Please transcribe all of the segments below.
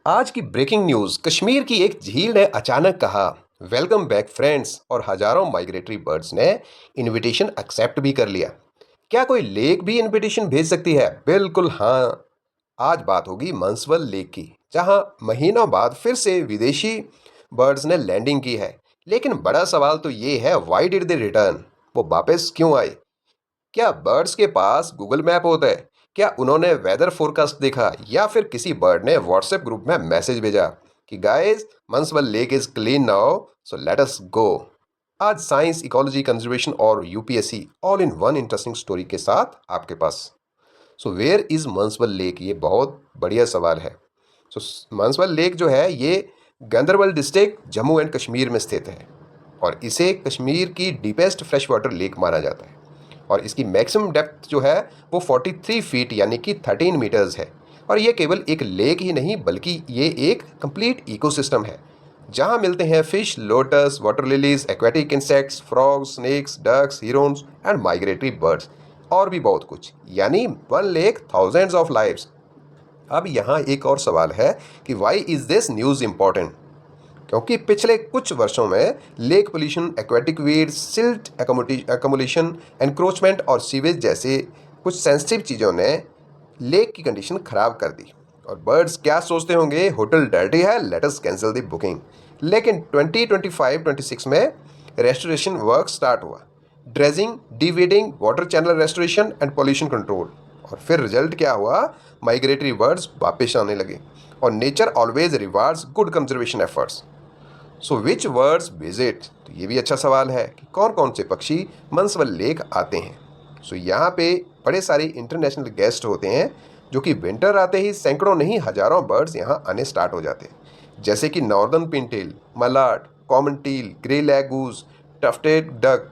आज की breaking news, Kashmir की एक झील ने अचानक कहा वेलकम बैक फ्रेंड्स और हजारों माइग्रेटरी बर्ड्स ने इनविटेशन एक्सेप्ट भी कर लिया। क्या कोई लेक भी इनविटेशन भेज सकती है? बिल्कुल हाँ। आज बात होगी मंसवल लेक की, जहां महीनों बाद फिर से विदेशी बर्ड्स ने लैंडिंग की है। लेकिन बड़ा सवाल तो ये है, व्हाई डिड दे रिटर्न? वो वापस क्यों आए? क्या बर्ड्स के पास गूगल मैप होता है? क्या उन्होंने वेदर फोरकास्ट देखा, या फिर किसी बर्ड ने व्हाट्सएप ग्रुप में मैसेज भेजा कि guys, Manasbal lake is clean now, so let us go. आज साइंस, इकोलॉजी, कंजर्वेशन और UPSC all in one interesting story के साथ आपके पास। So where is Manasbal lake? ये बहुत बढ़िया सवाल है। सो मंसवल लेक जो है, ये गांदरबल डिस्ट्रिक्ट, जम्मू एंड कश्मीर में स्थित है और इसे कश्मीर की डीपेस्ट फ्रेश वाटर लेक माना जाता है। और इसकी मैक्सिमम डेप्थ जो है वो 43 फीट यानी कि 13 मीटर्स है। और ये केवल एक लेक ही नहीं, बल्कि ये एक कंप्लीट इकोसिस्टम है जहाँ मिलते हैं fish, lotus, water lilies, aquatic insects, frogs, snakes, ducks, herons and migratory birds और भी बहुत कुछ। यानी one lake, thousands of lives. अब यहाँ एक और सवाल है कि why is this news important? क्योंकि पिछले कुछ वर्षों में lake pollution, aquatic weeds, silt accumulation, encroachment और सीवेज जैसे कुछ सेंसिटिव चीज़ों ने लेक की कंडीशन खराब कर दी। और बर्ड्स क्या सोचते होंगे, होटल डर्टी है, let us cancel the booking. लेकिन 2025-26 में रेस्टोरेशन वर्क स्टार्ट हुआ। Dredging, deweeding, water channel restoration and pollution control. और फिर रिजल्ट क्या हुआ? माइग्रेटरी बर्ड्स वापस आने लगे। और nature always rewards good conservation efforts. सो विच वर्ड्स विजिट? तो ये भी अच्छा सवाल है कि कौन कौन से पक्षी मंसवल लेक आते हैं। सो यहाँ पे बड़े सारे इंटरनेशनल गेस्ट होते हैं, जो कि विंटर आते ही सैकड़ों नहीं हजारों बर्ड्स यहाँ आने स्टार्ट हो जाते हैं। जैसे कि northern pintail, mallard, common teal, grey lag goose, tufted duck,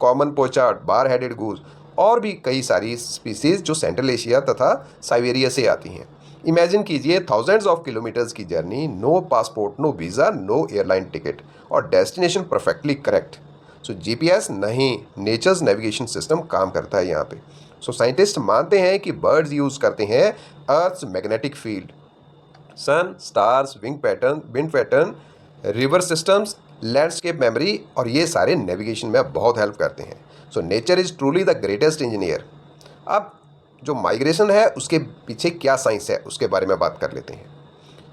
common pochard, bar headed goose और भी कई सारी स्पीसीज जो सेंट्रल एशिया तथा साइबेरिया से आती हैं। इमेजिन कीजिए, थाउजेंड्स ऑफ किलोमीटर्स की journey, no passport, no visa, no airline ticket और destination perfectly correct. So GPS नहीं, नेचर्स नेविगेशन सिस्टम काम करता है यहाँ पे। सो साइंटिस्ट मानते हैं कि बर्ड्स यूज़ करते हैं earth's magnetic field, sun, stars, wind pattern, river systems, landscape memory, और ये सारे नेविगेशन में बहुत हेल्प करते हैं। So nature is truly the greatest engineer. अब जो माइग्रेशन है उसके पीछे क्या साइंस है उसके बारे में बात कर लेते हैं।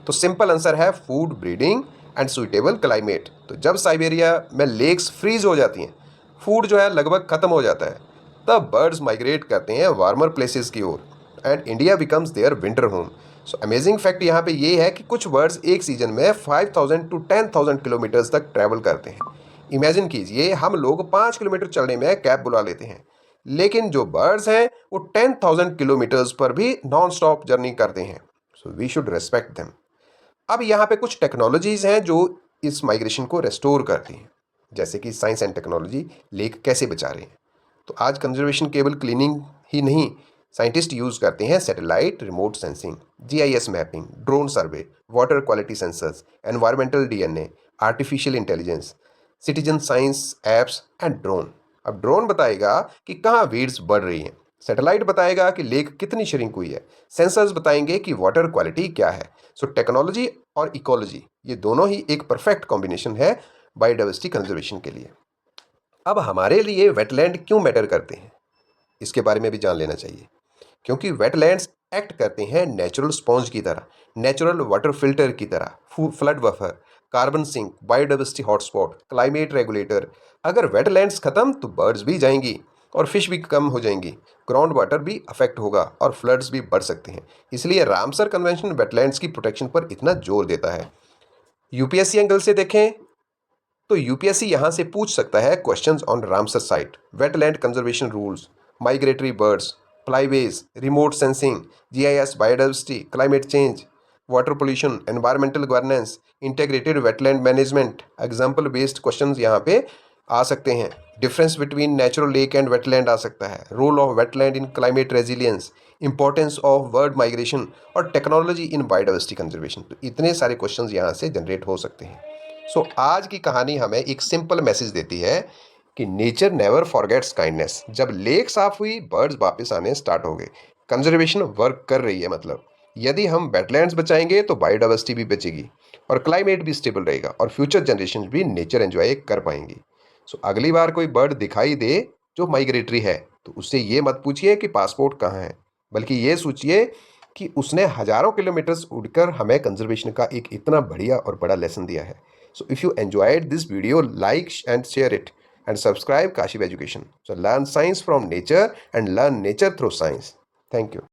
तो सिंपल आंसर है food, breeding and suitable climate. तो जब साइबेरिया में लेक्स फ्रीज हो जाती हैं, फूड जो है लगभग ख़त्म हो जाता है, तब बर्ड्स माइग्रेट करते हैं वार्मर प्लेसेस की ओर and India becomes their winter home. So amazing fact यहाँ पे ये है कि कुछ बर्ड्स एक सीजन में 5000 टू 10,000 किलोमीटर्स तक ट्रैवल करते हैं। इमेजिन कीजिए, हम लोग 5 किलोमीटर चलने में कैब बुला लेते हैं, लेकिन जो बर्ड्स हैं वो 10,000 किलोमीटर्स पर भी नॉन स्टॉप जर्नी करते हैं। So we should respect them. अब यहाँ पे कुछ टेक्नोलॉजीज़ हैं जो इस माइग्रेशन को रेस्टोर करती हैं, जैसे कि साइंस एंड टेक्नोलॉजी लेक कैसे बचा रहे हैं। तो आज कंजर्वेशन केवल क्लीनिंग ही नहीं, साइंटिस्ट यूज़ करते हैं satellite remote sensing, GIS mapping, drone survey, water quality sensors, environmental DNA, artificial intelligence, citizen science apps and drone. अब ड्रोन बताएगा कि कहाँ वीड्स बढ़ रही हैं, सैटेलाइट बताएगा कि लेक कितनी श्रिंक हुई है, सेंसर्स बताएंगे कि वाटर क्वालिटी क्या है। सो टेक्नोलॉजी और इकोलॉजी, ये दोनों ही एक परफेक्ट कॉम्बिनेशन है बायोडाइवर्सिटी कंजर्वेशन के लिए। अब हमारे लिए वेटलैंड क्यों मैटर करते हैं, इसके बारे में भी जान लेना चाहिए। क्योंकि वेटलैंड्स एक्ट करते हैं नेचुरल स्पॉन्ज की तरह, नेचुरल वाटर फिल्टर की तरह, flood buffer, carbon sink, biodiversity hotspot, climate regulator. अगर वेटलैंड्स खत्म तो बर्ड्स भी जाएंगी और फिश भी कम हो जाएंगी, ग्राउंड वाटर भी अफेक्ट होगा और फ्लड्स भी बढ़ सकते हैं। इसलिए रामसर कन्वेंशन वेटलैंड्स की प्रोटेक्शन पर इतना जोर देता है। यूपीएससी एंगल से देखें तो यूपीएससी यहाँ से पूछ सकता है questions on Ramsar site, wetland conservation rules, migratory birds, flyways, remote sensing, GIS, biodiversity, climate change, water pollution, environmental governance, integrated wetland management. Example based questions यहाँ पे आ सकते हैं। Difference between natural lake and wetland आ सकता है। Role of wetland in climate resilience, importance of bird migration और technology in biodiversity conservation. तो इतने सारे क्वेश्चंस यहाँ से जनरेट हो सकते हैं। सो आज की कहानी हमें एक सिंपल मैसेज देती है कि नेचर नेवर फॉरगेट्स काइंडनेस। जब लेक साफ हुई, बर्ड्स वापस आने स्टार्ट हो गए, कंजर्वेशन वर्क कर रही है। मतलब यदि हम वेटलैंड्स बचाएंगे तो बायोडाइवर्सिटी भी बचेगी और क्लाइमेट भी स्टेबल रहेगा और फ्यूचर जनरेशन भी नेचर एंजॉय कर पाएंगी। सो अगली बार कोई बर्ड दिखाई दे जो माइग्रेटरी है तो उससे ये मत पूछिए कि पासपोर्ट कहाँ है, बल्कि ये सोचिए कि उसने हजारों किलोमीटर्स उड़कर हमें कंजर्वेशन का एक इतना बढ़िया और बड़ा लेसन दिया है। So if you enjoyed this video, like and share it and subscribe Kashif Education. So learn science from nature and learn nature through science. Thank you.